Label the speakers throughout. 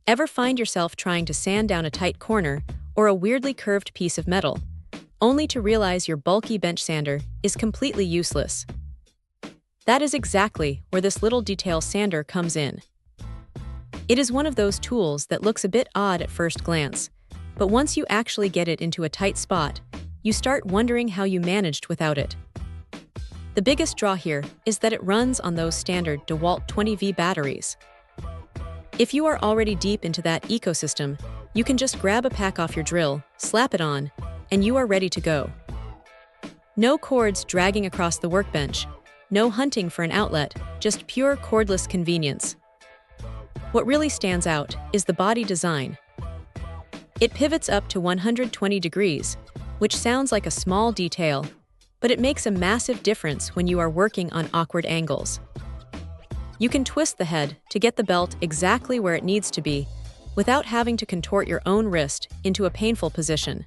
Speaker 1: Ever find yourself trying to sand down a tight corner or a weirdly curved piece of metal, only to realize your bulky bench sander is completely useless? That is exactly where this little detail sander comes in. It is one of those tools that looks a bit odd at first glance, but once you actually get it into a tight spot, you start wondering how you managed without it. The biggest draw here is that it runs on those standard DeWalt 20V batteries. If you are already deep into that ecosystem, you can just grab a pack off your drill, slap it on, and you are ready to go. No cords dragging across the workbench, no hunting for an outlet, just pure cordless convenience. What really stands out is the body design. It pivots up to 120 degrees, which sounds like a small detail, but it makes a massive difference when you are working on awkward angles. You can twist the head to get the belt exactly where it needs to be without having to contort your own wrist into a painful position.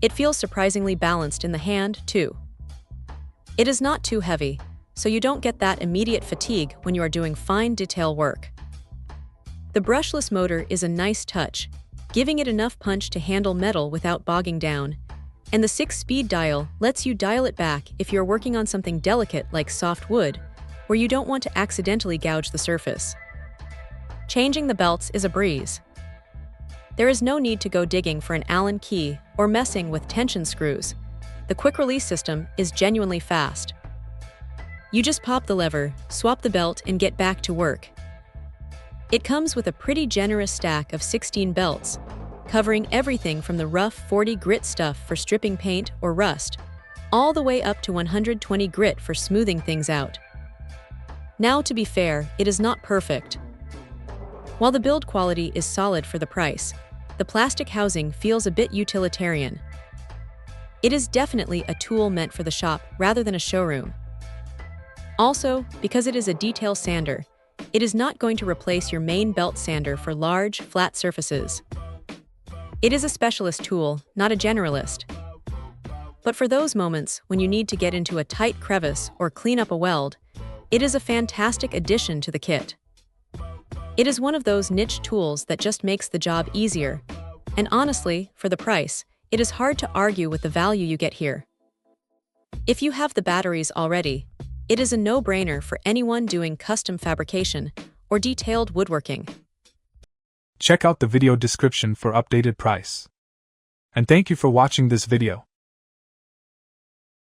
Speaker 1: It feels surprisingly balanced in the hand, too. It is not too heavy, so you don't get that immediate fatigue when you are doing fine detail work. The brushless motor is a nice touch, giving it enough punch to handle metal without bogging down, and the 6-speed dial lets you dial it back if you're working on something delicate like soft wood, where you don't want to accidentally gouge the surface. Changing the belts is a breeze. There is no need to go digging for an Allen key or messing with tension screws. The quick-release system is genuinely fast. You just pop the lever, swap the belt, and get back to work. It comes with a pretty generous stack of 16 belts, covering everything from the rough 40 grit stuff for stripping paint or rust, all the way up to 120 grit for smoothing things out. Now, to be fair, it is not perfect. While the build quality is solid for the price, the plastic housing feels a bit utilitarian. It is definitely a tool meant for the shop rather than a showroom. Also, because it is a detail sander, it is not going to replace your main belt sander for large, flat surfaces. It is a specialist tool, not a generalist. But for those moments when you need to get into a tight crevice or clean up a weld, it is a fantastic addition to the kit. It is one of those niche tools that just makes the job easier, and honestly, for the price, it is hard to argue with the value you get here. If you have the batteries already, it is a no-brainer for anyone doing custom fabrication or detailed woodworking.
Speaker 2: Check out the video description for updated price. And thank you for watching this video.